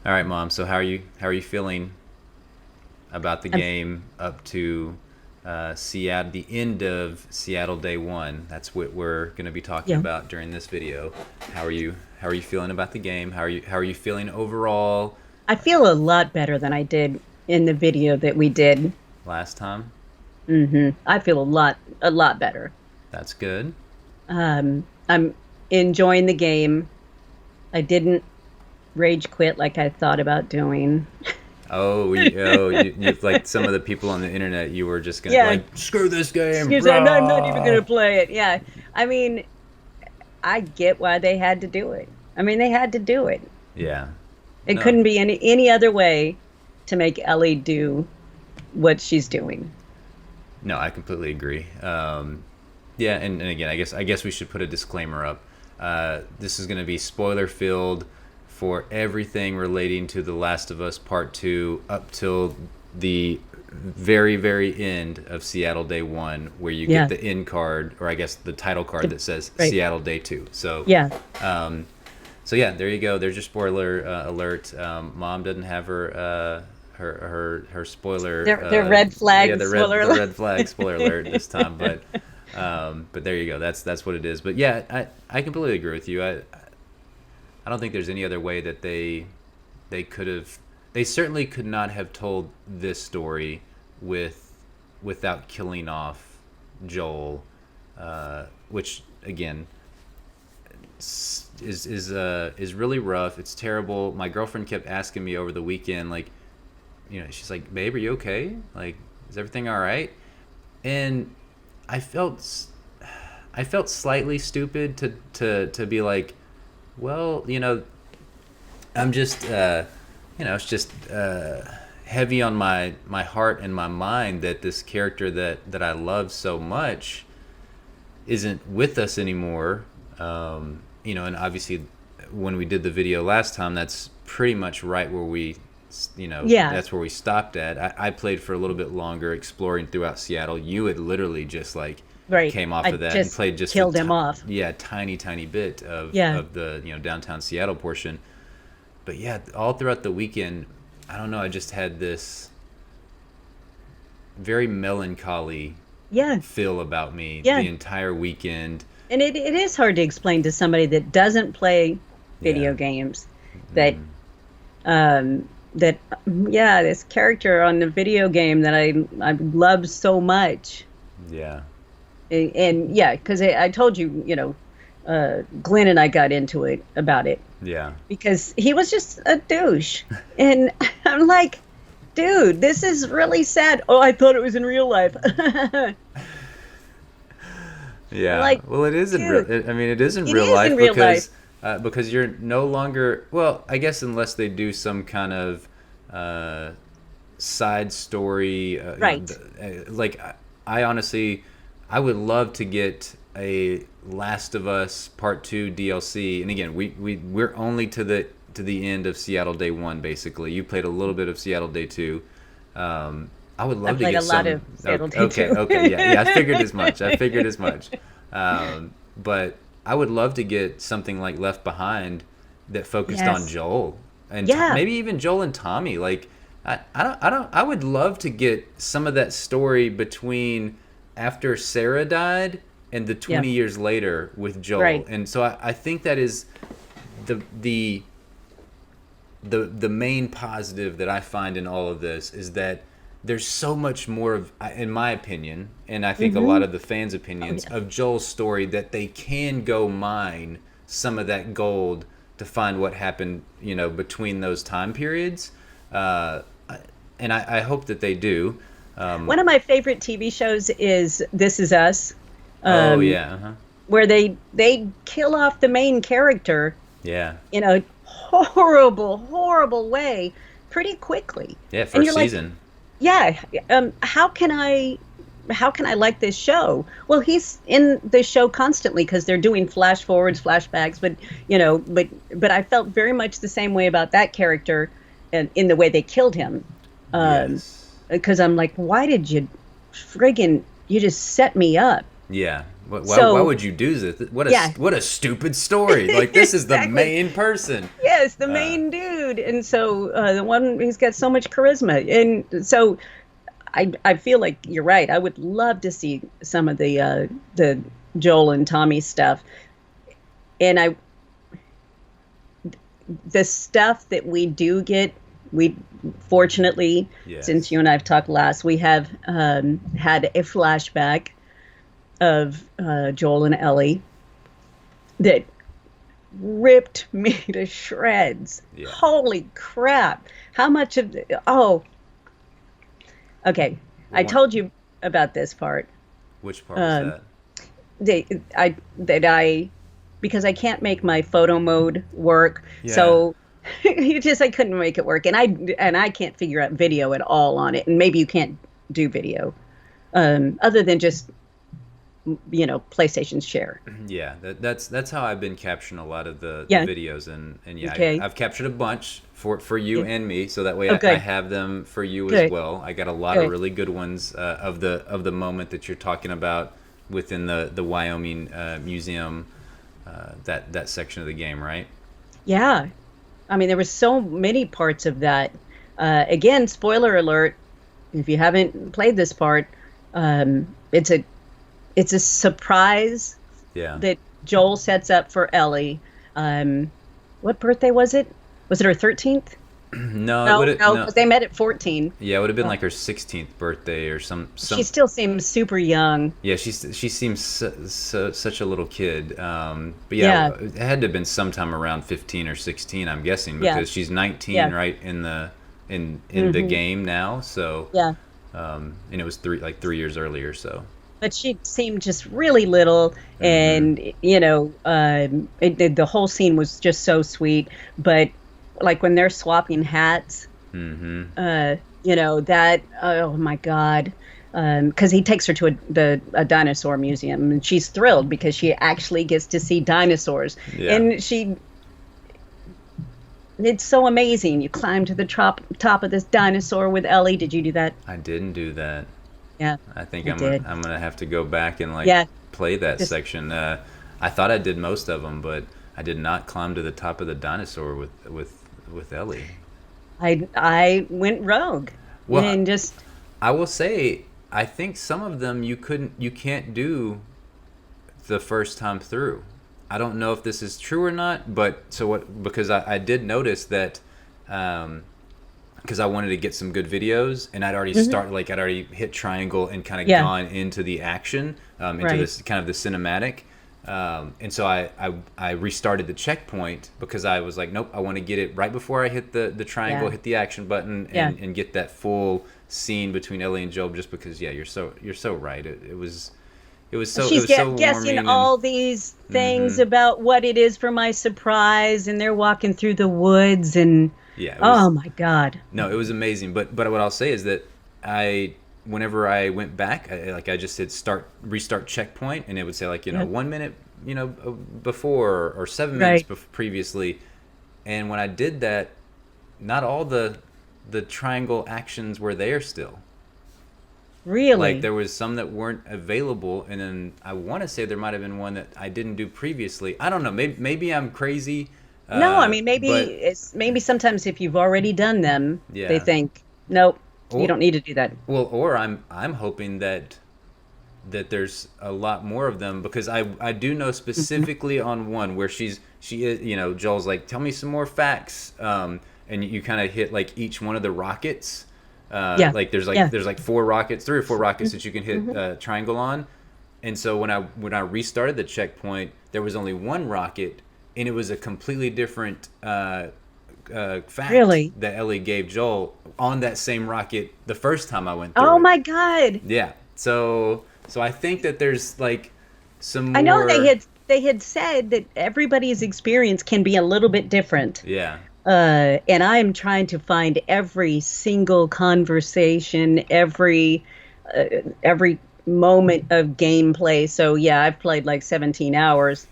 All right, Mom. So how are you feeling about the I'm, game up to Seattle, the end of Seattle Day One? That's what we're going to be talking yeah, about during this video. How are you feeling about the game? How are you feeling overall? I feel a lot better than I did in the video that we did. Last time, I feel a lot better. that's good. I'm enjoying the game. I didn't rage quit like I thought about doing. You like some of the people on the internet. You were just gonna Yeah, like screw this game, excuse me, I'm not even brah. gonna play it. Yeah, I mean, I get why they had to do it. I mean, they had to do it. Yeah. It No. couldn't be any other way to make Ellie do what she's doing. No, I completely agree. Yeah, and again, I guess we should put a disclaimer up. This is going to be spoiler filled for everything relating to The Last of Us Part Two up till the very very end of Seattle Day One, where you get Yeah, the end card, or I guess the title card the, that says right. Seattle Day Two. So Yeah, um, so yeah, there you go. There's your spoiler alert. Mom doesn't have her spoiler. they're red Yeah, flags. the Spoiler red flag spoiler alert this time. alert. But there you go. That's what it is. But yeah, I completely agree with you. I don't think there's any other way that they could have. They certainly could not have told this story with without killing off Joel, which again is really rough. It's terrible. My girlfriend kept asking me over the weekend, like, she's like, "Babe, are you okay? Like, is everything all right?" And I felt I felt slightly stupid to be like, well, I'm just it's just heavy on my heart and my mind that this character that I love so much isn't with us anymore. And obviously, when we did the video last time, that's pretty much right where Yeah, that's where we stopped at. I played for a little bit longer, exploring throughout Seattle. You had literally just like right. came off I of that and just played just killed him off. yeah, tiny bit of Yeah, the downtown Seattle portion. But yeah, all throughout the weekend, I don't know. I just had this very melancholy yeah, feel about me yeah. the entire weekend. And it is hard to explain to somebody that doesn't play Yeah. video games that that yeah, this character on the video game that I love so much. Yeah. And yeah, because I told you, Glenn and I got into it about it Yeah. because he was just a douche. And I'm like, dude, this is really sad. Oh, I thought it was in real life. Yeah. Like, Well, it is in real. dude, I mean, it is in it real is in life real life. because you're no longer. Well, I guess unless they do some kind of uh, side story. Right. Like I honestly, I would love to get a Last of Us Part Two DLC. And again, we're only to the end of Seattle Day One. Basically, you played a little bit of Seattle Day Two. I would I love to played a get lot some. of Fatal Day Okay, too. okay, yeah. I figured as much. I figured as much. But I would love to get something like Left Behind that focused on Yes. Joel and Yeah. maybe even Joel and Tommy. Like, I don't. I would love to get some of that story between after Sarah died and the Yeah. 20 years later with Joel. Right. And so I think that is the the the main positive that I find in all of this is that there's so much more of, in my opinion, and I think a lot Hmm. of the fans' Oh opinions yeah. of Joel's story, that they can go mine some of that gold to find what happened, between those time periods. Uh, and I hope that they do. One of my favorite TV shows is This Is Us, Oh um, yeah, uh-huh. where they kill off the main character Yeah, in a horrible, horrible way pretty quickly. yeah. And First you're like, season. yeah, how can I like this show? Well, he's in the show constantly because they're doing flash forwards, flashbacks, but I felt very much the same way about that character and in the way they killed him. Um, Yes. because I'm like, why did you just set me up? Yeah, Why So would you do this? yeah, What a stupid story. Like, this is the exactly. main person. Yes, the Uh, main dude, and so the one he's got so much charisma, and so I feel like you're right. I would love to see some of the Joel and Tommy stuff, and I the stuff that we do get, we fortunately, since yes. you and I've talked last, we have had a flashback of Joel and Ellie that ripped me to shreds. Yeah. Holy crap! How much of oh, okay. Well, I told you about this part. which part was Um, that? they, that I because I can't make my photo mode work. Yeah. So you just I couldn't make it work, and I can't figure out video at all on it. And maybe you can't do video other than just PlayStation Share. Yeah, that's how I've been capturing a lot of the Yeah. videos, and yeah, Okay. I've captured a bunch for you Yeah. and me, so that way Oh, I good. have them for you as Good. well. I got a lot of Good. really good ones of the moment that you're talking about within the Wyoming museum, that section of the game, right? Yeah. I mean, there were so many parts of that. Again, spoiler alert, if you haven't played this part, it's a surprise Yeah. that Joel sets up for Ellie. Um, what birthday was it? Was it her 13th? No, it would No, have no, no. because they met at 14. Yeah, it would have been Uh, like her 16th birthday or she some. still seems super young. Yeah, she seems such a little kid. But yeah, Yeah, it had to have been sometime around 15 or 16, I'm guessing, yeah, because she's 19 yeah, right in the hmm game now. So, yeah. and it was 3 years earlier. So, But she seemed just really little, hmm and the whole scene was just so sweet. But like when they're swapping hats, hmm uh, that oh my God, because he takes her to a dinosaur museum, and she's thrilled because she actually gets to see dinosaurs, yeah, and it's so amazing. You climb to the top of this dinosaur with Ellie. Did you do that? I didn't do that. Yeah, I think I did. I'm gonna have to go back and like Yeah, play that just section. I thought I did most of them, but I did not climb to the top of the dinosaur with Ellie. I went rogue Well, and just I will say, I think some of them you can't do the first time through. I don't know if this is true or not, but so what? Because I did notice that, because I wanted to get some good videos, and Mhm. I'd already hit triangle and kind of Yeah, gone into the action, into right. this kind of the cinematic. And so I restarted the checkpoint because I was like, nope, I want to get it right before I hit the triangle, Yeah, hit the action button, yeah. and get that full scene between Ellie and Job. Just because, yeah, you're so right. It She's was so guessing warming and all these things hmm about what it is for my surprise, and they're walking through the woods, and yeah, it oh was my God. no, it was amazing. But what I'll say is that I whenever I went back, I just hit restart checkpoint, and it would say like Yeah, 1 minute before or 7 minutes right. previously, and when I did that, not all the triangle actions were there still. Like Really? there was some that weren't available, and then I want to say there might have been one that I didn't do previously. I don't know. Maybe I'm crazy, No, I mean but maybe sometimes if you've already done them, they yeah. think, nope, you Or don't need to do that. well, or I'm hoping that there's a lot more of them because I do know Hmm. specifically on one where she is Joel's like, tell me some more facts, and you kind of hit like each one of the rockets, Yeah, like yeah. there's like 4 rockets, 3 or 4 rockets that you can hit Hmm. triangle on, and so when I restarted the checkpoint, there was only one rocket, and it was a completely different fact Really? that Ellie gave Joel on that same rocket the first time I went through Oh it. my God. Yeah. So I think that there's like some I know more. they had said that everybody's experience can be a little bit different. Yeah. And I'm trying to find every single conversation, every moment of gameplay. So yeah, I've played like 17 hours.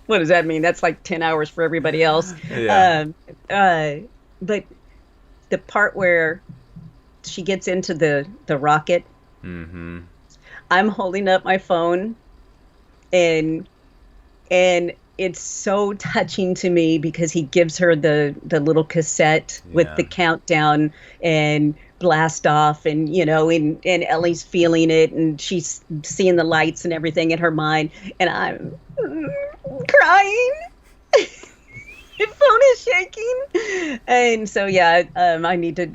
What does that mean? That's like 10 hours for everybody else. Yeah. Um, uh, but the part where she gets into the rocket, Mm-hmm. I'm holding up my phone and and it's so touching to me because he gives her the little cassette with Yeah. the countdown and blast off, and and Ellie's feeling it, and she's seeing the lights and everything in her mind, and I'm crying. My phone is shaking, and so yeah, I need to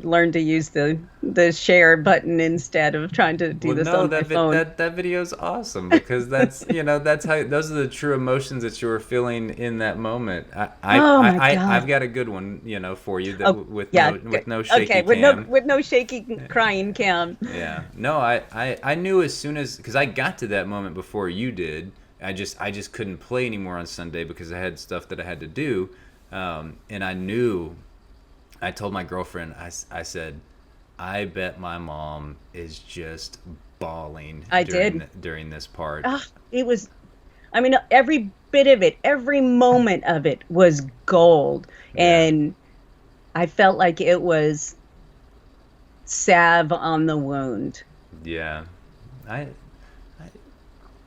learn to use the share button instead of trying to do Well, this no, on my phone. that video is awesome because that's that's how those are the true emotions that you were feeling in that moment. Oh my I've God. got a good one, for you that Oh, with yeah. no Okay, shaky cam. with no shaky crying cam. Yeah. No, I knew as soon as because I got to that moment before you did. I just couldn't play anymore on Sunday because I had stuff that I had to do, and I knew. I told my girlfriend. I said, I bet my mom is just bawling I did. during this part. Ah, it was, I mean, every bit of it, every moment of it was gold. Yeah. And I felt like it was salve on the wound. Yeah. I I,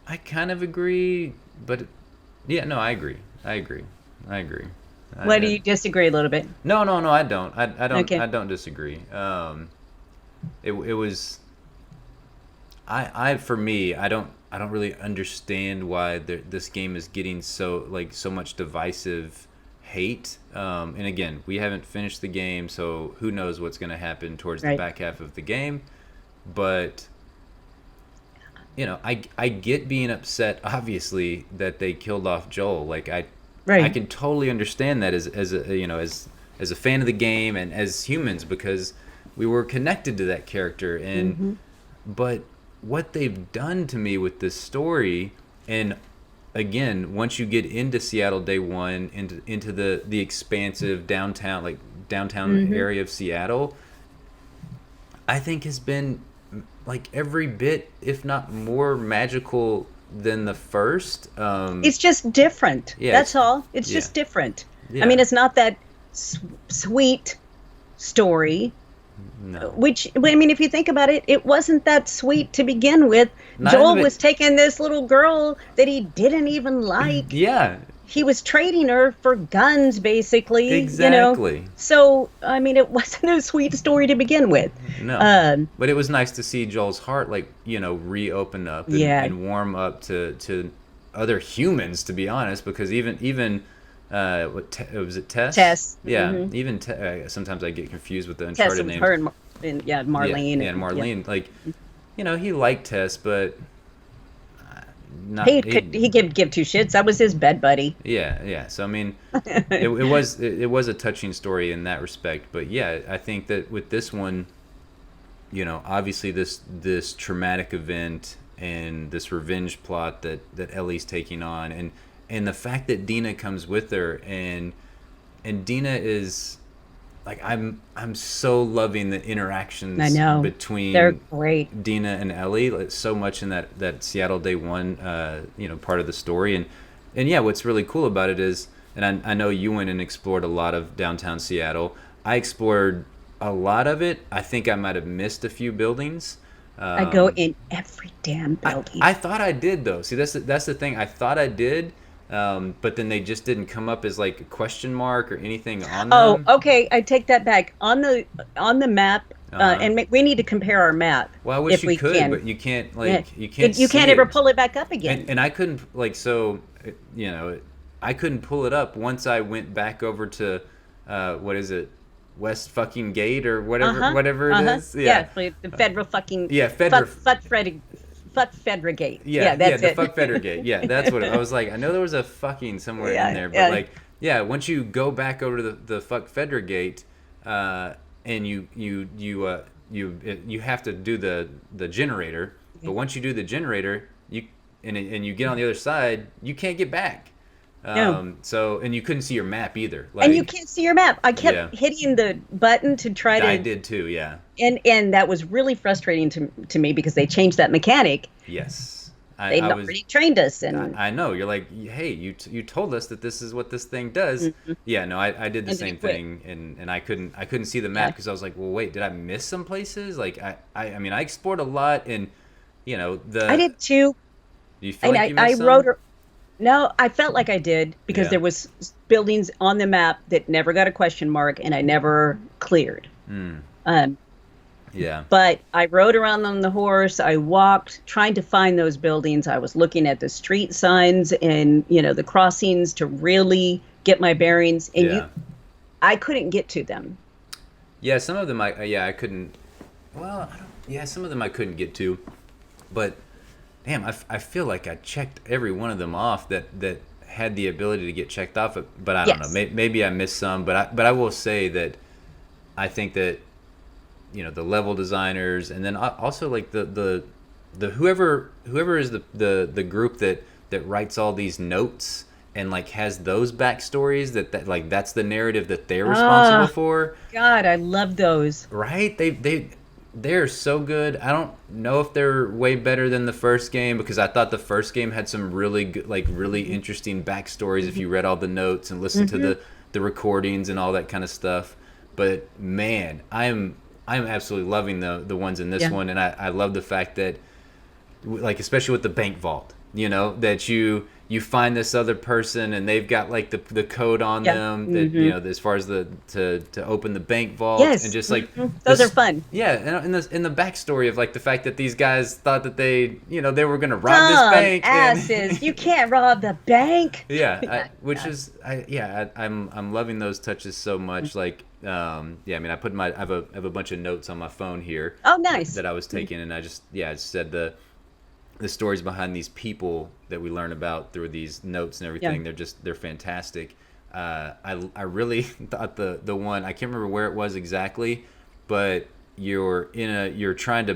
I kind of agree, but yeah, no, I agree. I agree. I agree. Why do I you disagree a little bit? No, no, no, I don't. Okay. I don't disagree. It was for me, I don't really understand why this game is getting so much divisive hate. And again, we haven't finished the game, so who knows what's going to happen towards the Right. back half of the game. But I get being upset, obviously, that they killed off Joel. Like I Right. can totally understand that as a as a fan of the game and as humans because we were connected to that character. And Hmm. but what they've done to me with this story, and again, once you get into Seattle day one, into the expansive downtown, like downtown Hmm. area of Seattle, I think has been like every bit, if not more magical than the first. It's just different. Yeah, That's all. It's yeah, just different. I yeah. mean, it's not that sweet story. No, Which, I mean, if you think about it, it wasn't that sweet to begin with. not in the Joel was taking this little girl that he didn't even like. yeah, He was trading her for guns, basically. exactly. So, I mean, it wasn't a sweet story to begin with. No, Um, but it was nice to see Joel's heart, like reopen up yeah, and warm up to other humans. To be honest, because even was it Tess? Tess. Yeah, Hmm. even sometimes I get confused with the Tess Uncharted and names. her and yeah, Yeah, Marlene. yeah, and Yeah. Marlene. Like, he liked Tess, but not He could give two shits. That was his bed buddy. Yeah, yeah. So I mean, it was a touching story in that respect. But yeah, I think that with this one, obviously this traumatic event and this revenge plot that Ellie's taking on, and the fact that Dina comes with her, and Dina is like I'm so loving the I interactions know. They're between great. Dina and Ellie, like, so much in that Seattle Day One, part of the story. And yeah, what's really cool about it is, and I know you went and explored a lot of downtown Seattle. I explored a lot of it. I think I might have missed a few buildings. I go Um, in every damn building. I thought I did though. See, that's the thing. I thought I did, but then they just didn't come up as like a question mark or anything on Oh, them. okay. I take that back. On the map, Uh-huh. and we need to compare our map Well, I wish if you we could, can. but you can't. Yeah. Like you can't. You See can't ever it. pull it back up again. And I couldn't like so I couldn't pull it up once I went back over to what is it, West fucking Gate or whatever Uh-huh. whatever it Uh-huh. is. Yeah, the federal fucking Yeah, Federal. Fuck Federgate. Yeah, That's the it. fuck Federgate. Yeah, that's what I was like. I know there was a fucking somewhere Yeah, in there, but yeah. like, yeah, once you go back over to the fuck Federgate, and you have to do the generator, but once you do the generator, and you get on the other side, you can't get back. No. So and you couldn't see your map either. And you Like, can't see your map. I kept Yeah. hitting the button to try I to, did too. Yeah. and that was really frustrating to me because they changed that mechanic. Yes. They'd I was. already trained us, and I know you're like, hey, you told us that this is what this thing does. Yeah, no, I did the And then same it quit. thing, and I couldn't see the map Yeah. because I was like, well, wait, did I miss some places? Like I mean, I explored a lot, and I did too. Do you feel And like you I missed wrote some? her. No, I felt like I did because Yeah. there was buildings on the map that never got a question mark and I never cleared. Mm. Um, Yeah. but I rode around on the horse. I walked trying to find those buildings. I was looking at the street signs and, the crossings to really get my bearings. And Yeah. I couldn't get to them. Yeah. Some of them, I couldn't. Well, I don't. Yeah, some of them I couldn't get to, but damn, I feel like I checked every one of them off that had the ability to get checked off. But I don't know. Yes. Maybe I missed some. But I will say that I think that the level designers, and then also like the whoever is the group that writes all these notes and like has those backstories that like that's the narrative that they're responsible Ah, for. God, I love those. Right? They're so good. I don't know if they're way better than the first game because I thought the first game had some really good, like really interesting backstories if you read all the notes and listened to the recordings and all that kind of stuff. But man, I'm absolutely loving the ones in this Yeah. one, and I love the fact that like especially with the bank vault, that you find this other person and they've got like the code on Yeah. them that as far as the to open the bank vault and Yes. just like Those are this, fun. yeah, and in the backstory of like the fact that these guys thought that they were gonna rob this Dumb bank and asses. You can't rob the bank. yeah, which Yeah. is I'm loving those touches so much. Like yeah, I mean I have a bunch of notes on my phone here Oh, nice. that I was taking, and I just said the stories behind these people that we learn about through these notes and everything. Yeah. They're fantastic. I really thought the one, I can't remember where it was exactly, but you're trying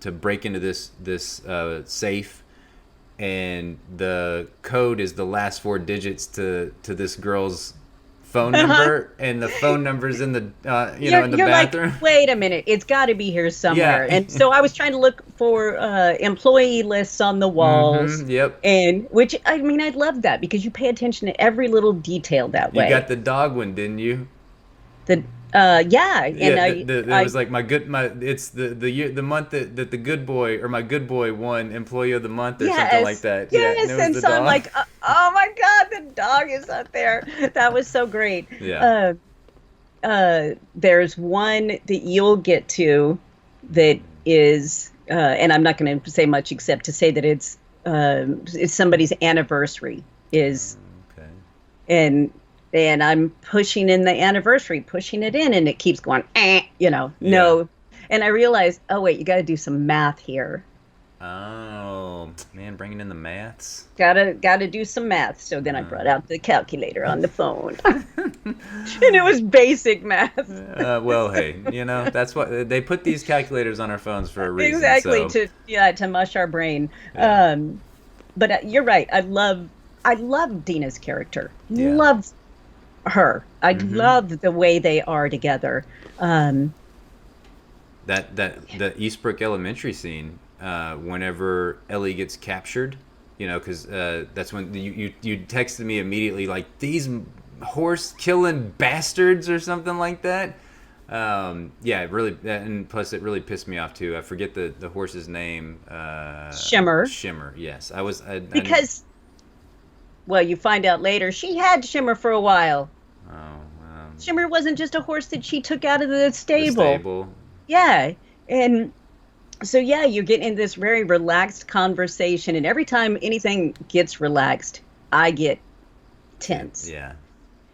to break into this safe, and the code is the last four digits to this girl's phone number, and the phone number's in the in the You're bathroom. like, wait a minute, it's got to be here somewhere. Yeah. And so I was trying to look for employee lists on the walls, Yep. and which I mean, I love that because you pay attention to every little detail that You way. got the dog one, didn't you? The yeah, and Yeah, it I was like it's the month that the good boy or my good boy won employee of the month or something like that. Yes, yeah, it was and the so I'm dog. like, oh my God, the dog is up there. That was so great. Yeah. There's one that you'll get to that is, and I'm not going to say much except to say that it's somebody's anniversary is, Okay. and I'm pushing in the anniversary, pushing it in, and it keeps going, no. And I realized, oh wait, you got to do some math here. Oh man, bringing in the maths. Gotta do some math. So then I brought out the calculator on the phone, and it was basic math. Well, hey, that's what they put these calculators on our phones for a reason. Exactly, So. to mush our brain. Yeah. But you're right. I love Dina's character. Yeah. Love her. I love the way they are together. That the Eastbrook Elementary scene, whenever Ellie gets captured, because that's when you texted me immediately like these horse killing bastards or something like that. Yeah, it really, and plus it really pissed me off too. I forget the horse's name. Shimmer. Shimmer. Yes, Because, well, you find out later she had Shimmer for a while. Oh, Shimmer wasn't just a horse that she took out of the the stable. stable. Yeah. And so, yeah, you're getting in this very relaxed conversation. And every time anything gets relaxed, I get tense. Yeah.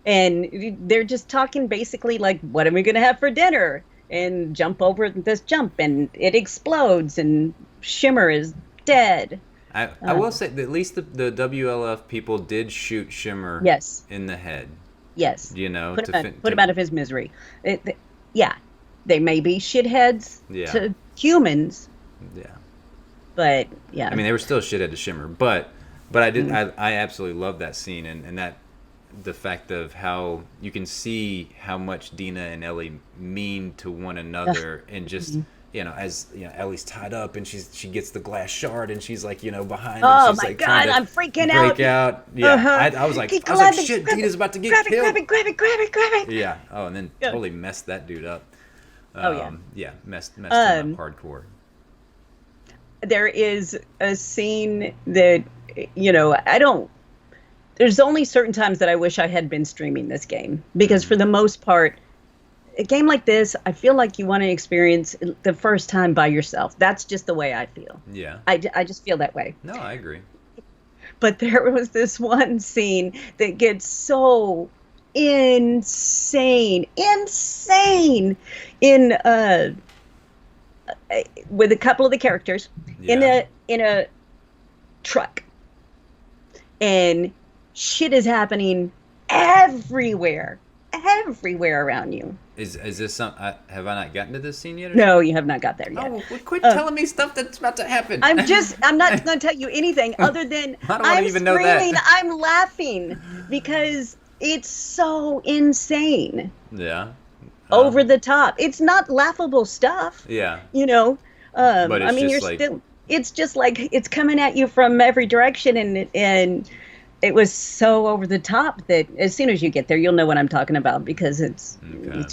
And they're just talking basically like, what are we going to have for dinner? And jump over this jump and it explodes and Shimmer is dead. I will say that at least the WLF people did shoot Shimmer Yes. in the head. Yes. To Put him out of his misery. Yeah. They may be shitheads Yeah. to humans, Yeah. but yeah. I mean, they were still shithead to Shimmer, but I absolutely love that scene and that the fact of how you can see how much Dina and Ellie mean to one another, and just as Ellie's tied up and she gets the glass shard and she's like behind. Oh and she's my like God, trying to I'm freaking break out. Yeah, Uh-huh. I was like Keep shit, grab it, Dina's about to get grab it, killed. grab it. Yeah. Oh, and then Yeah. totally messed that dude up. Oh, yeah. Yeah, messed him up hardcore. there is a scene that, I don't. There's only certain times that I wish I had been streaming this game because for the most part, a game like this, I feel like you want to experience the first time by yourself. That's just the way I feel. Yeah. I just feel that way. No, I agree. But there was this one scene that gets so insane in with a couple of the characters Yeah. in a truck, and shit is happening everywhere around you. Is this some? Have I not gotten to this scene yet? No, you have not got there yet. Oh, well, quit telling me stuff that's about to happen. I'm not going to tell you anything other than I don't want to even know screaming, that. I'm laughing because it's so insane. Yeah. Over the top. It's not laughable stuff. Yeah. But it's just you're like, still. It's just like it's coming at you from every direction, and it was so over the top that as soon as you get there, you'll know what I'm talking about because it's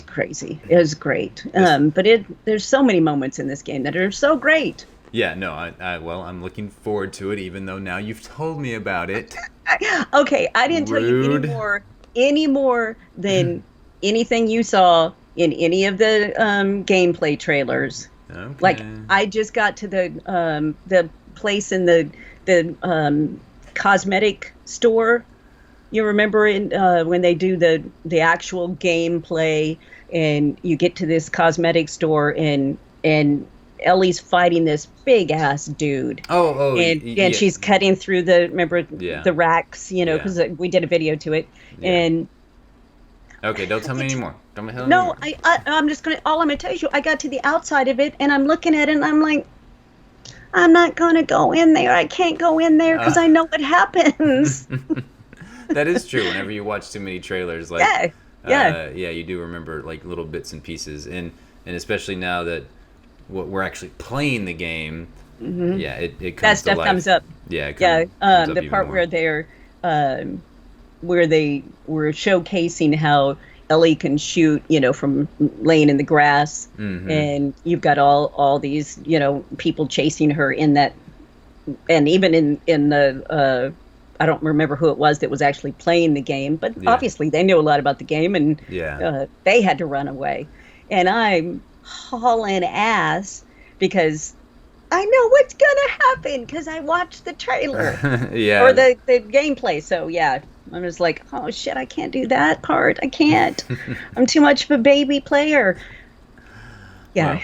crazy. It was great. But there's so many moments in this game that are so great. Yeah, no, well, I'm looking forward to it, even though now you've told me about it. Okay, I didn't tell you any more than anything you saw in any of the gameplay trailers. Okay. Like I just got to the place in the cosmetic store. You remember when they do the actual gameplay, and you get to this cosmetic store, and Ellie's fighting this big ass dude. And she's cutting through the racks, because we did a video to it. Yeah. And okay, don't tell me anymore. Don't tell me no, anymore. all I'm gonna tell you, I got to the outside of it, and I'm looking at it, and I'm like, I'm not gonna go in there. I can't go in there because I know what happens. That is true. Whenever you watch too many trailers, like you do remember like little bits and pieces, and especially now that we're actually playing the game, it comes that stuff to life. comes up. Yeah, the part where they were showcasing how Ellie can shoot, from laying in the grass, and you've got all these, people chasing her in that, and even in the I don't remember who it was that was actually playing the game, but obviously they knew a lot about the game, and they had to run away, and I'm hauling ass because I know what's gonna happen because I watched the trailer or the gameplay. So I'm just like, oh shit, I can't do that part. I can't. I'm too much of a baby player. Yeah, wow.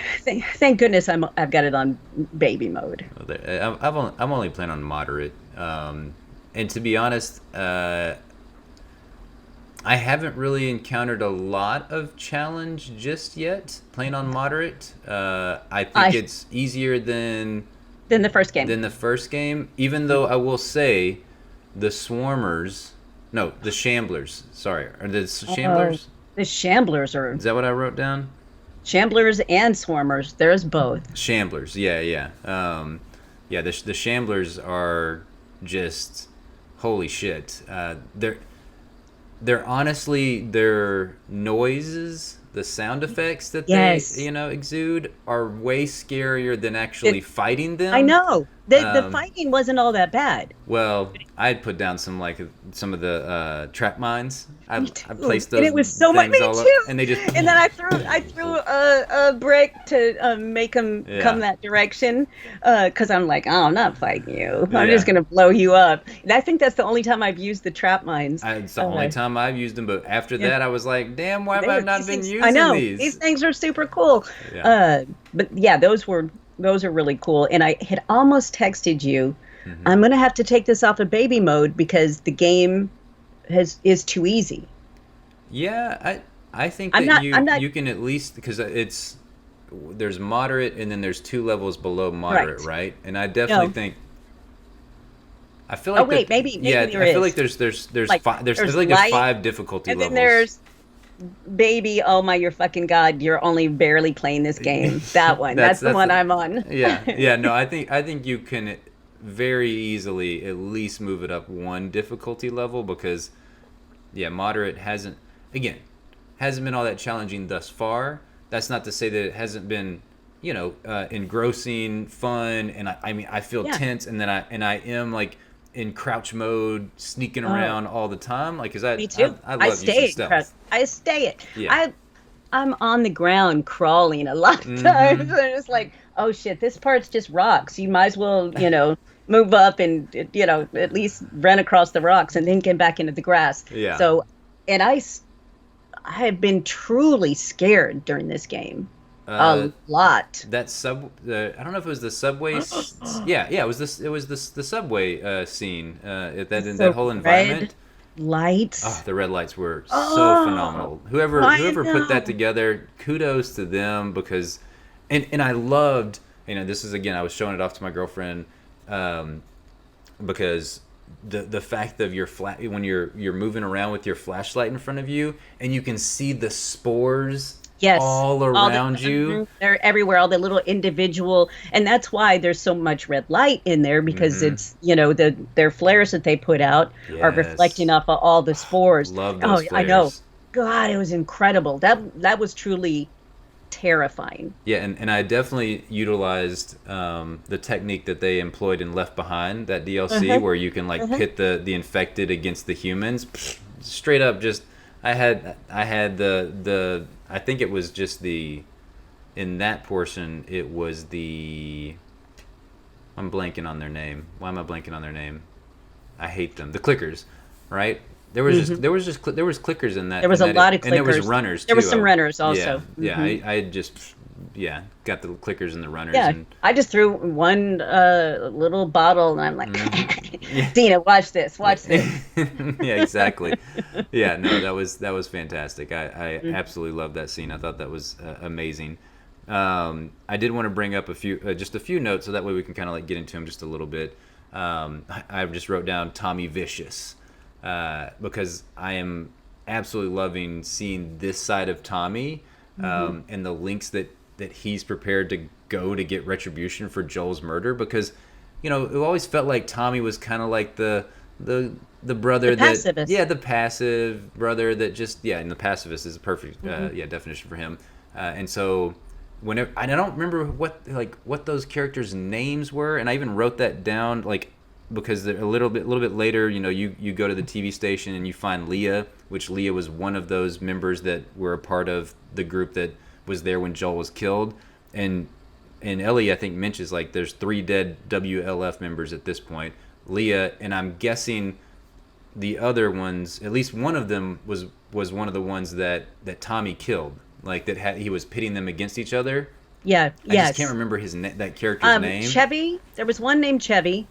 Thank goodness I've got it on baby mode. I'm only playing on moderate, and to be honest, I haven't really encountered a lot of challenge just yet playing on moderate. I think it's easier than the first game. Even though I will say the Shamblers. Sorry, are the Shamblers? The Shamblers are. Is that what I wrote down? Shamblers and Swarmers. There's both. Shamblers, yeah. The Shamblers are just holy shit. They're honestly, their noises, the sound effects that they exude are way scarier than actually fighting them. I know. The fighting wasn't all that bad. Well, I'd put down some of the trap mines. I placed those. And it was so much. Me too. And they just. And then I threw a brick to make them come that direction because I'm like, oh, I'm not fighting you. I'm just gonna blow you up. And I think that's the only time I've used the trap mines. It's the only time I've used them. But after that, I was like, damn, why have I not been using these? I know these things are super cool. Yeah. But yeah, those are really cool. And I had almost texted you, I'm going to have to take this off of baby mode because the game is too easy. Yeah, I think you can at least, because there's moderate and then there's 2 levels below moderate, right? And I definitely think, I feel like maybe I feel like there's like, 5 difficulty levels. And then there's baby, oh my, you're fucking god, you're only barely playing this game. That one. that's the one I'm on. No, I think you can very easily at least move it up 1 difficulty level because moderate hasn't been all that challenging thus far. That's not to say that it hasn't been engrossing, fun, and I mean I feel Yeah. tense, and then I am like in crouch mode, sneaking Oh, around all the time. Like, cause I me I, too. I I love using stay in crowd. stealth. I stay it. Yeah. I'm on the ground crawling a lot of times. Mm-hmm. And it's like, oh shit, this part's just rocks. You might as well, move up and, at least run across the rocks and then get back into the grass. Yeah. So, and I have been truly scared during this game. Uh, A lot. I don't know if it was the subway. Yeah, yeah, it was this. It was the subway scene. That So whole red environment. Oh, lights. the red lights were so Oh, phenomenal. Whoever I whoever put that know. together, kudos to them because, and I loved. This is again, I was showing it off to my girlfriend, um, because the fact of your when you're moving around with your flashlight in front of you and you can see the spores Yes, all all the around you. they're everywhere, all the little individual, and that's why there's so much red light in there because Mm-hmm. it's their flares that they put out are Yes. reflecting off of all the spores. Love Oh, those I know. flares. God, it was incredible. That was truly terrifying. Yeah, and I definitely utilized the technique that they employed in Left Behind, that DLC, Uh-huh, where you can like uh-huh. pit the infected against the humans. Pfft, straight up, just I had the I think it was just the in that portion it was the I'm blanking on their name. Why am I blanking on their name? I hate them. The clickers, right? Hmm. There was clickers in There was a that lot of and there was clickers. runners There was too. some runners Yeah, also. yeah. Hmm. I had just yeah got the clickers and the runners Yeah, and I just threw one little bottle, and I'm like, hmm yeah Dina, watch this, yeah watch this. yeah exactly. Yeah, no, that was fantastic. I Mhm. absolutely loved that scene. I thought that was amazing. I did want to bring up just a few notes so that way we can kind of like get into them just a little bit. I just wrote down Tommy Vicious, because I am absolutely loving seeing this side of Tommy, Hmm. and the links that he's prepared to go to get retribution for Joel's murder. Because it always felt like Tommy was kind of like the the The brother that, pacifist. yeah, the passive brother that just, yeah, and the pacifist is a perfect Hmm. yeah definition for him. And so whenever I don't remember what those characters' names were, and I even wrote that down, like, because they're a little bit later, you go to the TV station and you find Leah, which Leah was one of those members that were a part of the group that was there when Joel was killed. And Ellie, I think, mentions like there's 3 dead WLF members at this point. Leah, and I'm guessing the other ones, at least one of them was one of the ones that Tommy killed. Like he was pitting them against each other. Yeah, I just can't yes. remember that character's name. Chevy. There was one named Chevy.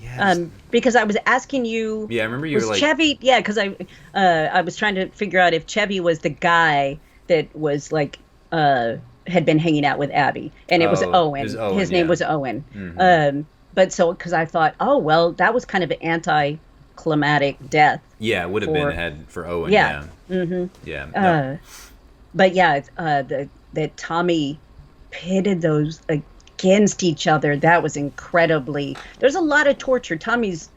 Yeah, Because I was asking you, yeah. I remember you were was like, Chevy? Yeah, because I was trying to figure out if Chevy was the guy that was like had been hanging out with Abby, and it was oh, it was Owen. Owen, His name yeah. was Owen. Hmm. But so because I thought, oh well, that was kind of an anticlimactic death Yeah, it would have been for had for Owen. yeah. Yeah, Hmm. yeah. No, Uh, but yeah, that Tommy pitted those against each other. That was incredibly. There's a lot of torture. Tommy's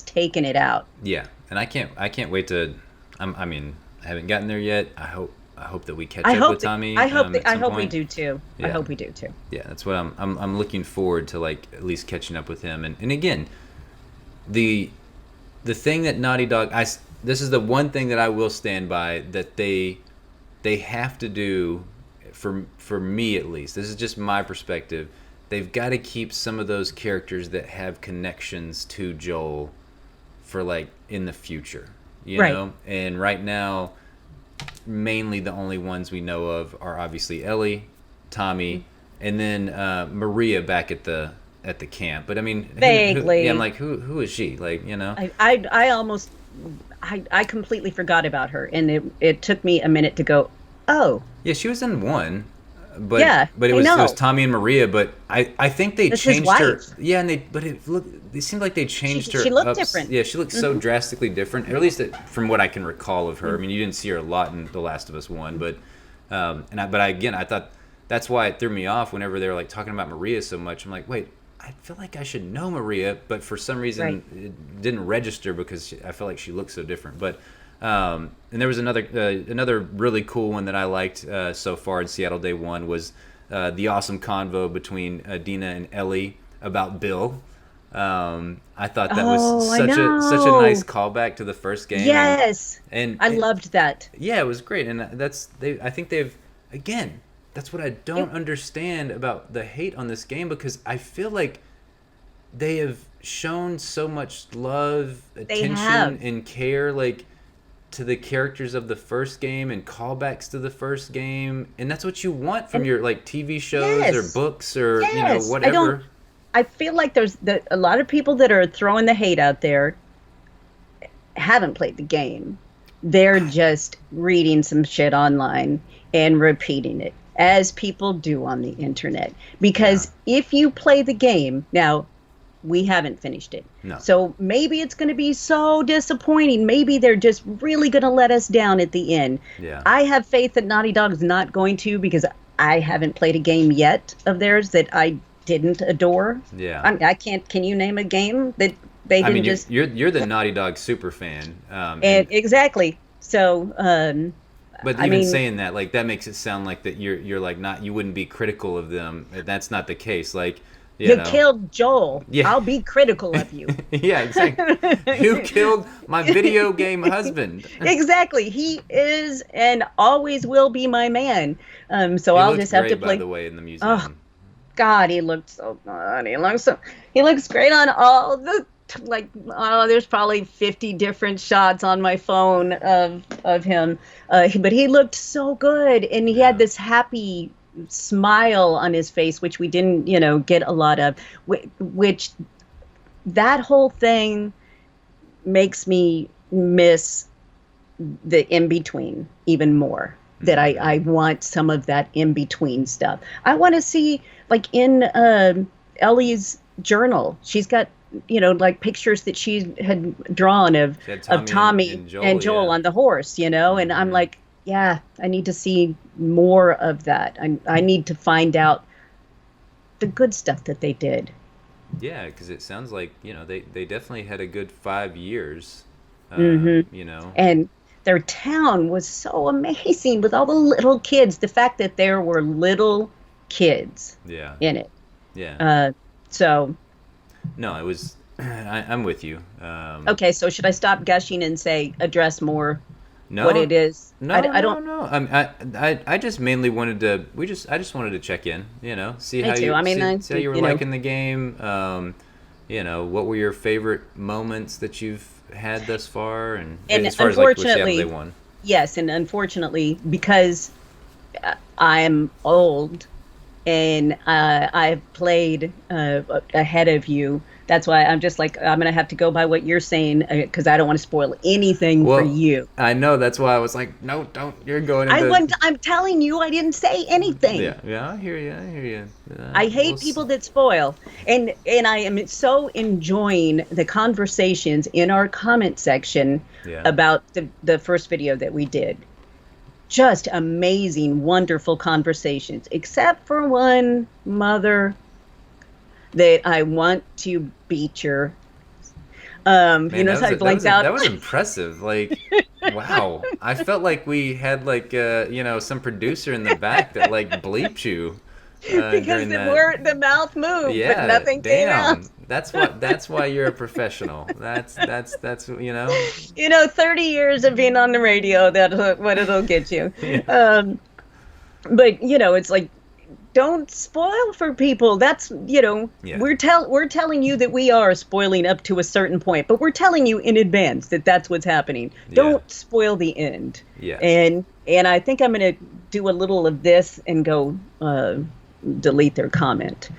taken it out. yeah. And I can't wait to. I mean, I haven't gotten there yet. I hope that we catch I up hope with that, Tommy. I hope that, At I some hope we point. do too. I Yeah. hope we do too. Yeah, that's what I'm looking forward to, like, at least catching up with him. And again, the the thing that Naughty Dog, this is the one thing that I will stand by, that they have to do, for me at least. This is just my perspective. They've got to keep some of those characters that have connections to Joel for, like, in the future, Right. And right now, mainly the only ones we know of are obviously Ellie, Tommy, and then Maria back at the camp. But I mean, Vaguely. yeah, I'm like, who is she? Like, I almost I completely forgot about her, and it took me a minute to go. Oh, yeah, she was in one, but Yeah, but it I was know. Tommy and Maria. But I think they That's his changed her. wife. Yeah, and it seemed like they changed her. she looked up. different. Yeah, she looked so drastically different. Or at least from what I can recall of her. I mean, you didn't see her a lot in The Last of Us One, but again, I thought that's why it threw me off whenever they were like talking about Maria so much. I'm like, wait, I feel like I should know Maria, but for some reason Right. it didn't register because I felt like she looked so different. But and there was another really cool one that I liked so far in Seattle Day One was the awesome convo between Dina and Ellie about Bill. I thought that was Oh, I such a nice know. callback to the first game, Yes. and I it, loved that. yeah, it was great, and that's they. I think they've again. That's what I It, don't understand about the hate on this game because I feel like they have shown so much love, they attention, have. and care, like to the characters of the first game and callbacks to the first game, and that's what you want from And your like TV shows or yes. books or Yes. whatever. I feel like a lot of people that are throwing the hate out there haven't played the game. They're just reading some shit online and repeating it, as people do on the internet. Yeah, Because if you play the game, now we haven't finished it. no, So maybe it's going to be so disappointing. Maybe they're just really going to let us down at the end. yeah, I have faith that Naughty Dog's not going to because I haven't played a game yet of theirs that I didn't adore. yeah. I can't. Can you name a game that they I didn't mean, just? you're the Naughty Dog super fan, And and exactly. So, but I even mean, saying that, like that makes it sound like that you're like not you wouldn't be critical of them. That's not the case. Like you you know, killed Joel. yeah, I'll be critical of you. yeah, exactly. You killed my video game husband. Exactly. He is and always will be my man. So He I'll looked just have to great, by play. the way, in the Oh museum. God, he looked so good. He looks great on all the like. Oh, there's probably 50 different shots on my phone of him. But he looked so good, and he had Yeah, this happy smile on his face, which we didn't, get a lot of. Which that whole thing makes me miss the in between even more. That I hmm, want some of that in between stuff. I want to see like in Ellie's journal. She's got like pictures that she had drawn of she had of Tommy Tommy and and Joel. Joel Yeah, on the horse. And I'm hmm, like, yeah, I need to see more of that. I need to find out the good stuff that they did. yeah, because it sounds like they definitely had a good 5 years. Hmm. You know, And their town was so amazing with all the little kids. The fact that there were little kids yeah, in it. yeah. Uh, so, No, it was. I'm with you. okay, so should I stop gushing and say address more what No, it is? no, I no, don't. no. I just mainly wanted to. I just wanted to check in. See Me how too. you I mean, see how you were liking the game. What were your favorite moments that you've had thus far, and and as far as like which have they unfortunately, won? yes, and unfortunately, because I'm old and I've played ahead of you. That's why I'm just like I'm gonna have to go by what you're saying because I don't want to spoil anything for Well, you. I know that's why I was like, no, don't. You're going I into. went. I'm telling you, I didn't say anything. Yeah, yeah. I hear you. I hear you. I We'll hate see. people that spoil, and I am so enjoying the conversations in our comment section Yeah. about the first video that we did. Just amazing, wonderful conversations, except for one mother that I want to beat your. Man, So I blanked out. that was impressive. Like, wow. I felt like we had like some producer in the back that like bleeped you Because during that. the mouth moved, but Yeah, nothing came out. damn. That's why you're a professional. That's. 30 years of being on the radio, that's what it'll get you. Yeah. Um, but it's like don't spoil for people. That's Yeah. we're telling you that we are spoiling up to a certain point, but we're telling you in advance that that's what's happening. Yeah. Don't spoil the end. Yes. And I think I'm going to do a little of this and go delete their comment.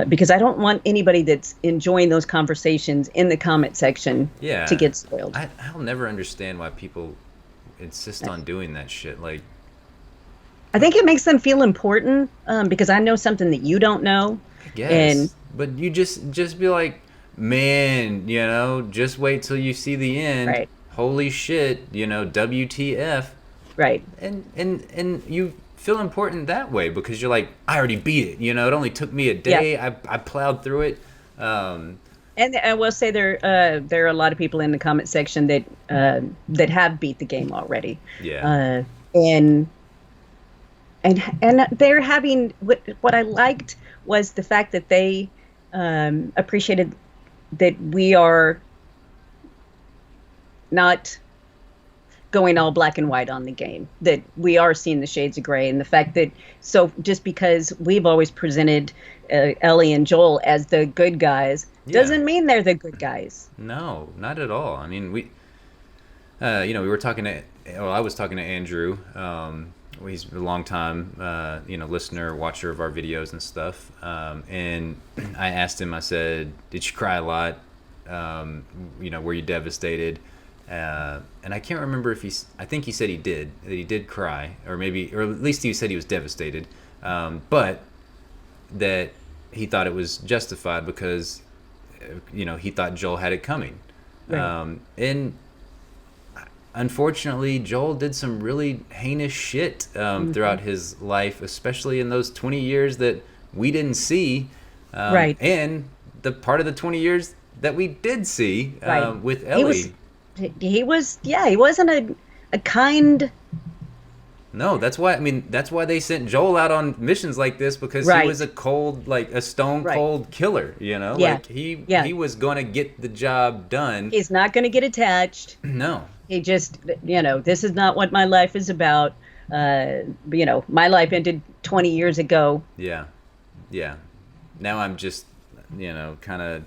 Because I don't want anybody that's enjoying those conversations in the comment section to Yeah. get spoiled. I'll never understand why people insist on doing that shit. Like, I think it makes them feel important because I know something that you don't know. I And guess, but you just be like, man, just wait till you see the end. right, Holy shit, WTF, right. and you feel important that way because you're like, I already beat it. It only took me a Yeah. day. I plowed through it. Um, And I will say there are a lot of people in the comment section that have beat the game already. yeah, And and they're having what I liked was the fact that they appreciated that we are not going all black and white on the game, that we are seeing the shades of gray, and the fact that, so just because we've always presented Ellie and Joel as the good guys Yeah. doesn't mean they're the good guys. No, not at all. I mean, we were talking to, well, I was talking to Andrew. He's a long time, listener, watcher of our videos and stuff. And I asked him, I said, did you cry a lot? Were you devastated? And I can't remember if I think he said that he did cry, or at least he said he was devastated. But that he thought it was justified because, he thought Joel had it coming. Right. And unfortunately, Joel did some really heinous shit throughout his life, especially in those 20 years that we didn't see. Right. And the part of the 20 years that we did see Right. with Ellie. He wasn't a kind. No, that's why they sent Joel out on missions like this, because Right. he was a stone Right. cold killer, Yeah. Like Yeah. he was going to get the job done. He's not going to get attached. No. He just, this is not what my life is about. My life ended 20 years ago. Yeah. Yeah. Now I'm just, kind of.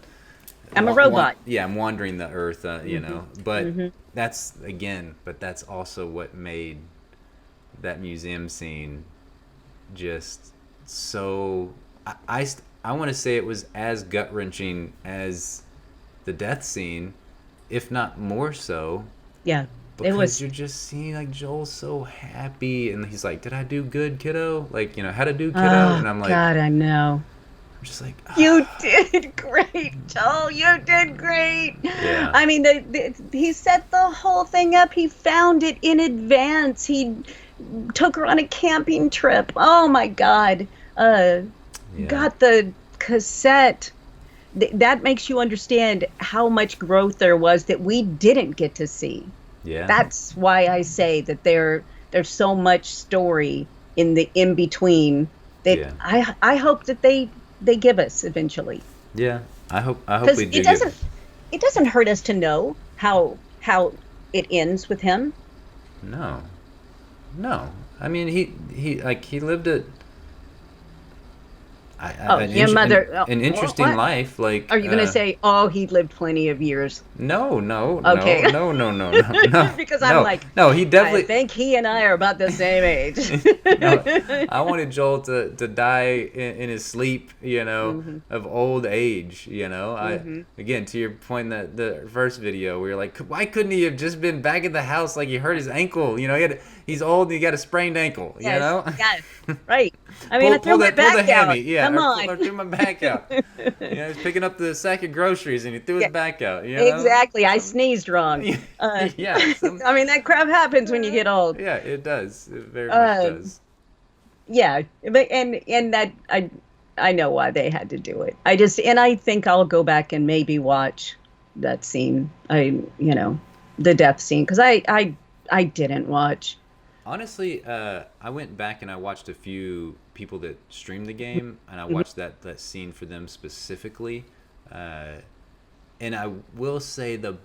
I'm a robot. I'm wandering the earth, But Mhm. that's also what made that museum scene just so. I want to say it was as gut wrenching as the death scene, if not more so. Yeah. Because It was. you're just seeing like Joel so happy, and he's like, "Did I do good, kiddo? Like, how to do, kiddo?" Oh, And I'm like, God, I know. I'm just like, You did great, Joel. You did great. Yeah. I mean, he set the whole thing up. He found it in advance. He took her on a camping trip. Oh my God. Yeah. Got the cassette. That makes you understand how much growth there was that we didn't get to see. Yeah. That's why I say that there's so much story in the in between that Yeah. I hope that they give us eventually. Yeah. I hope Because we do. it doesn't hurt us to know how it ends with him. No. I mean, he lived Your mother. an interesting What? life. Like, Are you going to say, oh, he lived plenty of years? no, Okay. no, Because I'm no, like, no, he I definitely. think he and I are about the same age. No, I wanted Joel to die in his sleep, Mm-hmm. of old age, again, to your point, that the first video, we were like, why couldn't he have just been back at the house? Like, he hurt his ankle, he's old and he got a sprained ankle, Yes, right. I mean, I threw pull my the back out. hammy, yeah, Come or on. threw my back out. He's picking up the sack of groceries and he threw his Yeah, back out, Exactly. I sneezed wrong. Yeah, I mean, that crap happens when you get old. yeah, it does. It very much Uh, does. Yeah, but and that I know why they had to do it. I think I'll go back and maybe watch that scene. The death scene, because I didn't watch. Honestly, I went back and I watched a few people that streamed the game, and I watched that scene for them specifically. And I will say the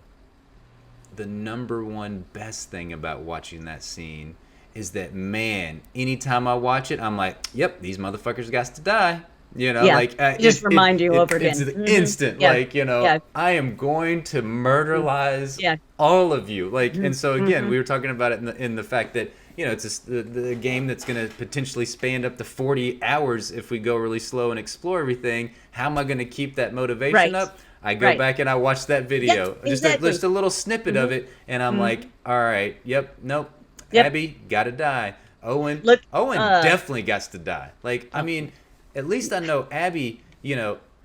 number one best thing about watching that scene is that, man, anytime I watch it, I'm like, yep, these motherfuckers got to die. Yeah, Like just remind you over it's again. an Mhm. instant, Yeah, like, yeah. I am going to murderize Yeah. all of you, like, and so again, Mhm. we were talking about it in the fact that it's the game that's going to potentially span up to 40 hours if we go really slow and explore everything. How am I going to keep that motivation Right. up? I go Right. back and I watch that video, Yes, exactly. just a little snippet of it, and I'm like, all right, yep, nope, Yep. Abby gotta die. Owen Look, definitely got to die. Like, I mean, at least I know Abby.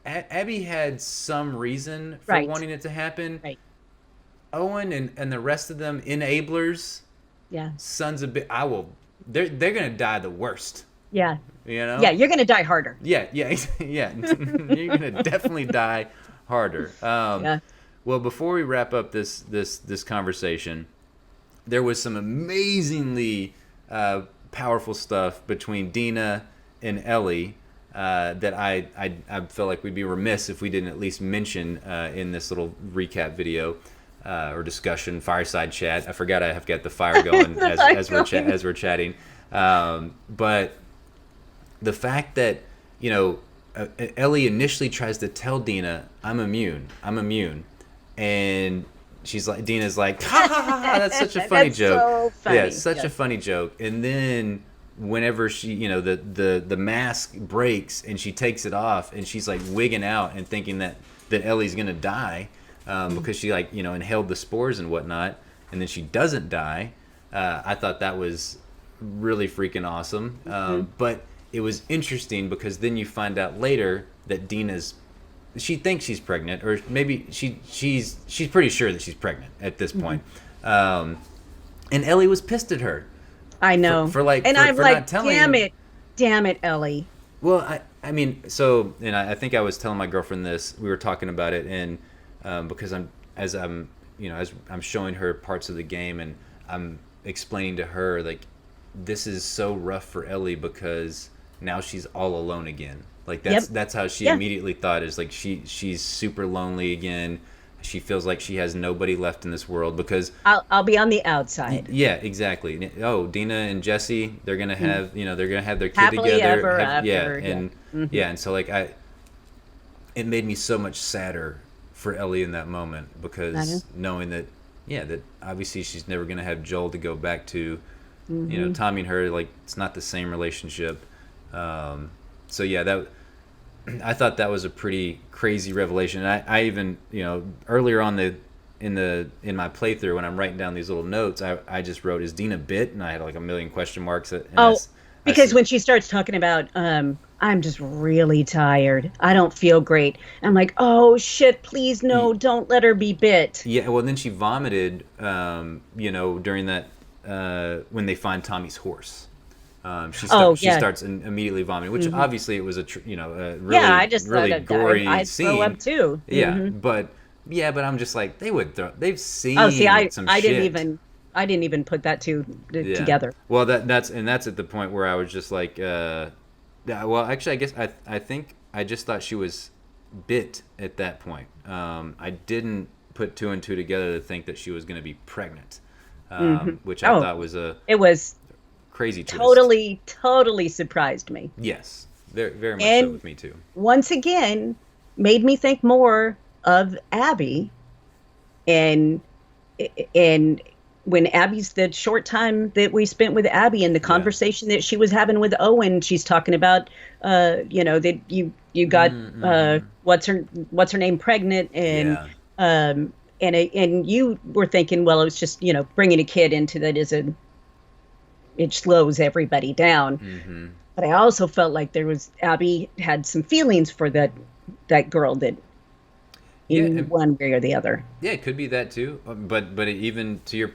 Abby had some reason for Right. wanting it to happen. Right. Owen and the rest of them, enablers, Yeah. sons of they're gonna die the worst. Yeah. Yeah, You're gonna die harder. yeah. You're gonna definitely die harder. Yeah. Well, before we wrap up this conversation, there was some amazingly powerful stuff between Dina and Ellie that I feel like we'd be remiss if we didn't at least mention in this little recap video or discussion, fireside chat. I forgot I have got the fire going as we're chatting. But the fact that, you know, Ellie initially tries to tell Dina, I'm immune, and she's like, Dina's like, ha ha ha, that's such a funny joke. So funny. Yeah, such a funny joke. And then whenever she, you know, the mask breaks and she takes it off and she's like wigging out and thinking that Ellie's gonna die because she, like, you know, inhaled the spores and whatnot, and then she doesn't die. I thought that was really freaking awesome. But it was interesting because then you find out later that she thinks she's pregnant, or maybe she's pretty sure that she's pregnant at this point. And Ellie was pissed at her. I know. I'm like, not telling. Damn it, Ellie. Well, I mean, so, and I think I was telling my girlfriend this. We were talking about it, and because as I'm showing her parts of the game, and I'm explaining to her, like, this is so rough for Ellie because now she's all alone again. Like, that's how she immediately thought, is like she's super lonely again. She feels like she has nobody left in this world because I'll be on the outside. Yeah, exactly. Oh, Dina and Jesse, they're gonna have they're gonna have their kid Happily together. ever after. And so, like, it made me so much sadder for Ellie in that moment, because knowing that that obviously she's never gonna have Joel to go back to. You know, Tommy and her, like, it's not the same relationship. So yeah, that I thought that was a pretty crazy revelation. And I even, you know, earlier on in my playthrough, when I'm writing down these little notes, I just wrote, "Is Dina bit?" And I had like a million question marks. Because when she starts talking about, I'm just really tired, I don't feel great, I'm like, oh shit, please no, don't let her be bit. Yeah, well, then she vomited, during that, when they find Tommy's horse. She starts immediately vomiting, which obviously it was a really, I just really gory I'd scene. throw up too. Yeah, but I'm just like, they've seen some I shit. I didn't even put that together. Well, that's at the point where I was just like, well, actually, I guess I think I just thought she was bit at that point. I didn't put two and two together to think that she was going to be pregnant, which I thought was it was crazy twist. Totally surprised me. Yes, very, very much and so with me too. Once again, made me think more of Abby, and when Abby's, the short time that we spent with Abby and the conversation that she was having with Owen, she's talking about, that you got what's her name pregnant, and and you were thinking, well, it was just bringing a kid into that it slows everybody down. But I also felt like Abby had some feelings for that girl, that in one way or the other. Yeah, it could be that too. But even to your,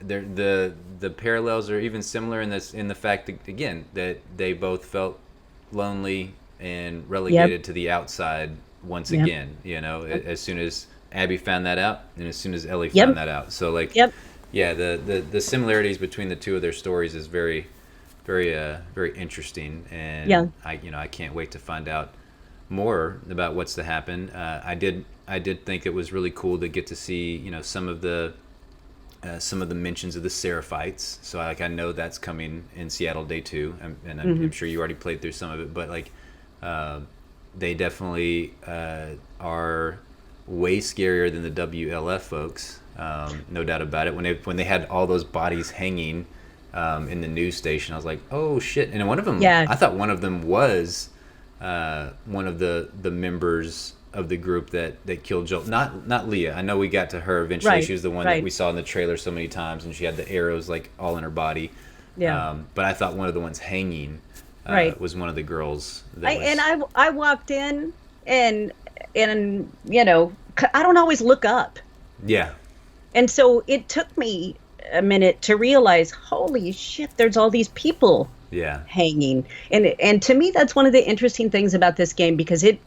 the parallels are even similar in the fact that, again, that they both felt lonely and relegated to the outside once again. As soon as Abby found that out, and as soon as Ellie found that out. So like. Yeah, the similarities between the two of their stories is very, very, very interesting, and I can't wait to find out more about what's to happen. I did think it was really cool to get to see some of the mentions of the Seraphites. So I know that's coming in Seattle Day 2, and I'm sure you already played through some of it, but like they definitely are way scarier than the WLF folks. No doubt about it. When they had all those bodies hanging in the news station, I was like, oh shit. And one of them, I thought one of them was one of the members of the group that killed Joel. Not Leah. I know we got to her eventually. Right, she was the one that we saw in the trailer so many times, and she had the arrows like all in her body. But I thought one of the ones hanging was one of the girls. I walked in and I don't always look up. Yeah. And so it took me a minute to realize, holy shit, there's all these people hanging. And to me, that's one of the interesting things about this game, because it,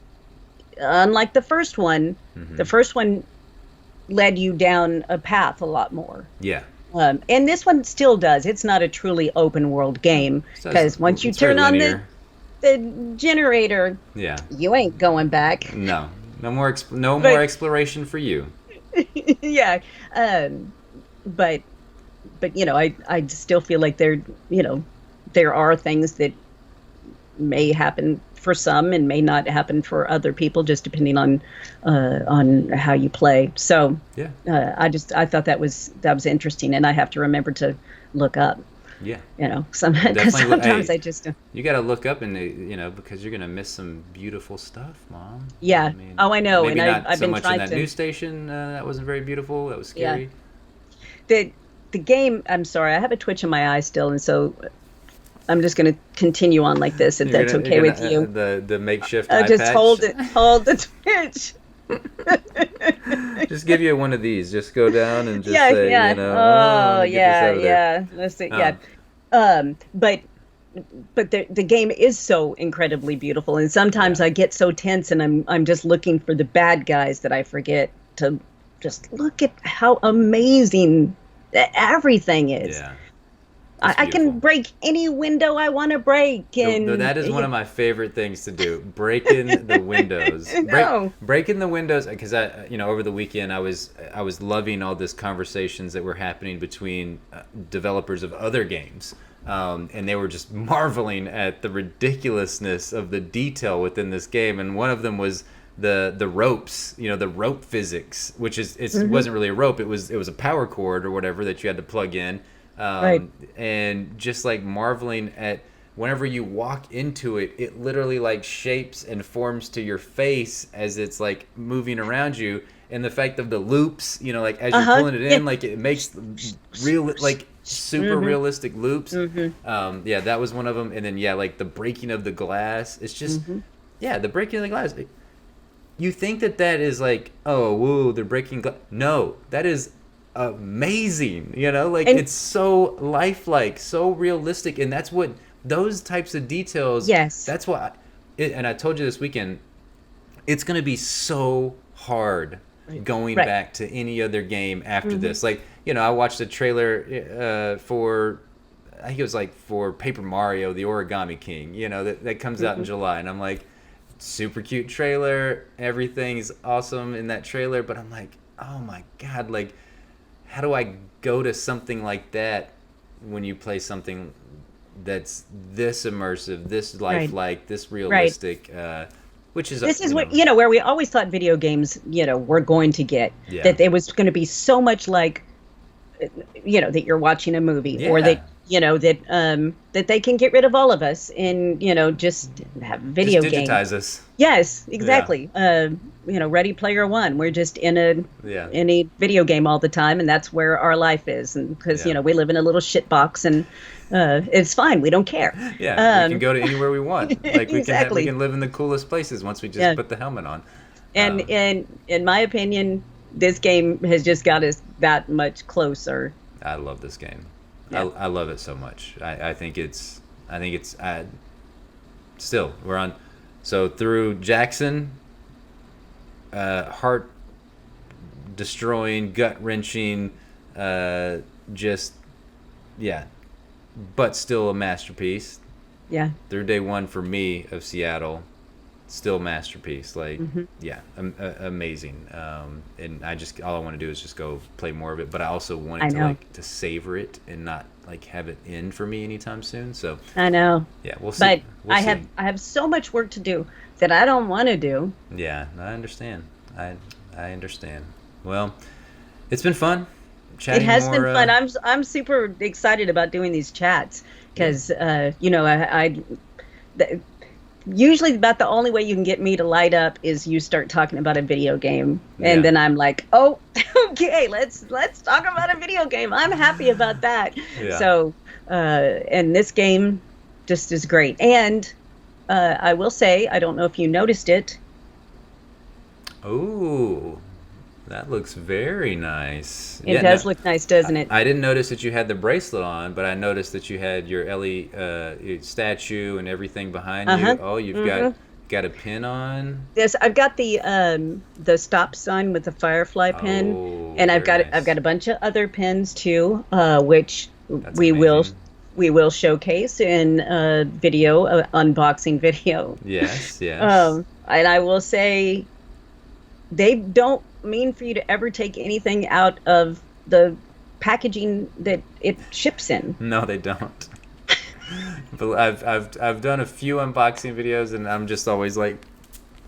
unlike the first one, the first one led you down a path a lot more. Yeah. And this one still does. It's not a truly open world game because once you It's very turn on linear. the generator, Yeah. you ain't going back. No. No more But exploration for you. yeah, um, but I still feel like there are things that may happen for some and may not happen for other people, just depending on how you play. So Yeah. I thought that was interesting, and I have to remember to look up. Yeah. Because Definitely. sometimes Hey, I just you got to look up and because you're gonna miss some beautiful stuff, Mom. I yeah. mean, Oh, I know, maybe and not I've so been much in trying that to news station. That wasn't very beautiful. That was yeah scary. the the game. I'm sorry, I have a twitch in my eye still, and so I'm just going to continue on like this if that's You're okay gonna with you. the makeshift I'll eye just patch. hold the twitch. Just give you one of these. Just go down and just Yeah, say, yeah. let Oh, me get this yeah, out of there. yeah. Let's see. Yeah. Um, But the game is so incredibly beautiful, and sometimes yeah, I get so tense, and I'm just looking for the bad guys that I forget to just look at how amazing everything is. yeah, it's I can beautiful. break any window I want to break, and That is one of my favorite things to do. Breaking the windows. no, Breaking the windows because over the weekend I was loving all this conversations that were happening between developers of other games. And they were just marveling at the ridiculousness of the detail within this game. And one of them was the ropes, the rope physics, which it wasn't really a rope. It was a power cord or whatever that you had to plug in. right? And just like marveling at whenever you walk into it, it literally like shapes and forms to your face as it's like moving around you. And the fact of the loops, like as you're pulling it Yeah. in, like it makes real, like super realistic loops. Yeah, that was one of them. And then yeah, like the breaking of the glass. It's just yeah, the breaking of the glass. You think that is like, oh, whoa, they're breaking glass. No, that is amazing. Like And it's so lifelike, so realistic, and that's what those types of details. yes, That's why. And I told you this weekend, it's gonna be so hard going right. back to any other game after this. Like, I watched a trailer for, I think it was like for Paper Mario, the Origami King, that comes out in July. And I'm like, super cute trailer. Everything's awesome in that trailer. But I'm like, oh my God, like, how do I go to something like that when you play something that's this immersive, this Right. lifelike, this Right. realistic, which is, This is what where we always thought video games were going to get, yeah. that it was going to be so much like that you're watching a movie, or Yeah. that they can get rid of all of us and just have video Just games. digitize us. Yes, exactly. Ready Player One. We're just in Yeah. a video game all the time, and that's where our life is. And because Yeah. we live in a little shit box, and it's fine. We don't care. Yeah, we can go to anywhere we want. Like we Exactly. can live in the coolest places once we just Yeah. put the helmet on. And Um, in my opinion, this game has just got us that much closer. I love this game. Yeah. I love it so much. I think it's still we're on. So through Jackson, heart destroying, gut wrenching, just yeah, but still a masterpiece. Yeah. Through day one for me of Seattle, still masterpiece. Like yeah, amazing. And all I want to do is just go play more of it. But I also I wanted to know. like to savor it and not like have it end for me anytime soon. So I know. yeah, we'll see. But We'll see. I have so much work to do that I don't want to do. Yeah, I understand. I understand. Well, it's been fun It chatting has more. been fun. I'm super excited about doing these chats because th- usually about the only way you can get me to light up is you start talking about a video game, and Yeah. then I'm like, oh, okay, let's talk about a video game. I'm happy about that. Yeah. So and this game just is great. And I will say, I don't know if you noticed it. Ooh, that looks very nice. It Yeah, does no, look nice, doesn't it? I didn't notice that you had the bracelet on, but I noticed that you had your Ellie statue and everything behind Uh-huh. you. Oh, you've got got a pin on? Yes, I've got the stop sign with the firefly pin, Oh, and very I've nice. got a bunch of other pins too, which That's we will amazing. we will showcase in a video, unboxing video. Yes, yes. And I will say they don't mean for you to ever take anything out of the packaging that it ships in. No, they don't. But I've done a few unboxing videos, and I'm just always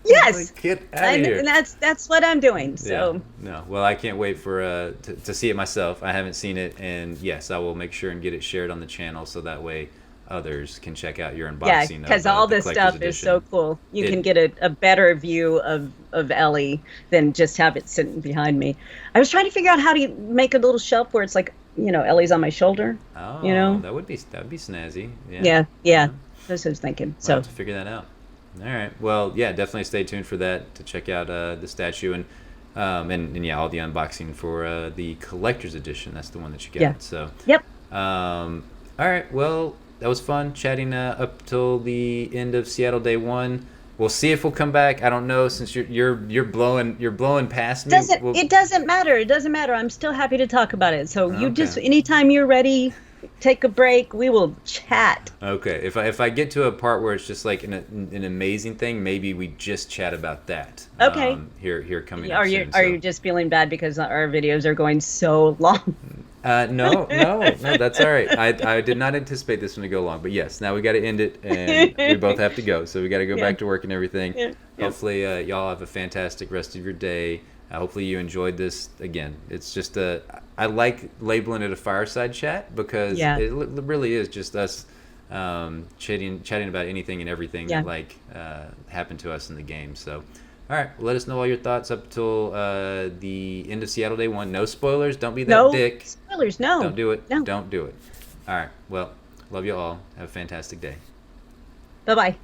Yes, get out of here. and that's what I'm doing. Yeah, So no. Well, I can't wait for to see it myself. I haven't seen it, and yes, I will make sure and get it shared on the channel so that way others can check out your yeah, unboxing of because all the this collector's stuff is so edition. cool. You can It get a better view of Ellie than just have it sitting behind me. I was trying to figure out how to make a little shelf where it's like, Ellie's on my shoulder, you oh, know? that would be snazzy. Yeah, Yeah, yeah. yeah. That's what I was thinking. We'll So, have to figure that out. All right. Well, yeah, definitely stay tuned for that to check out the statue and yeah, all the unboxing for the collector's edition. That's the one that you yeah. got. So, Yep. all right. Well, that was fun chatting up till the end of Seattle Day One. We'll see if we'll come back. I don't know since you're blowing past me. Doesn't We'll, it doesn't matter. It doesn't matter. I'm still happy to talk about it. So you okay. just anytime you're ready, take a break. We will chat. Okay. If I get to a part where it's just like an amazing thing, maybe we just chat about that. Okay. Here coming up Are you soon. are So. you just feeling bad because our videos are going so long? No, no, that's all right. I did not anticipate this one to go long, but yes, now we got to end it, and we both have to go, so we got to go Yeah. back to work and everything. Yeah. Yeah. Hopefully, y'all have a fantastic rest of your day. Hopefully, you enjoyed this. Again, it's just I like labeling it a fireside chat because Yeah. it really is just us chatting about anything and everything Yeah. that happened to us in the game. So. All right, let us know all your thoughts up till the end of Seattle Day One. No spoilers. Don't be that No dick. spoilers. No. Don't do it. No. Don't do it. All right. Well, love you all. Have a fantastic day. Bye bye.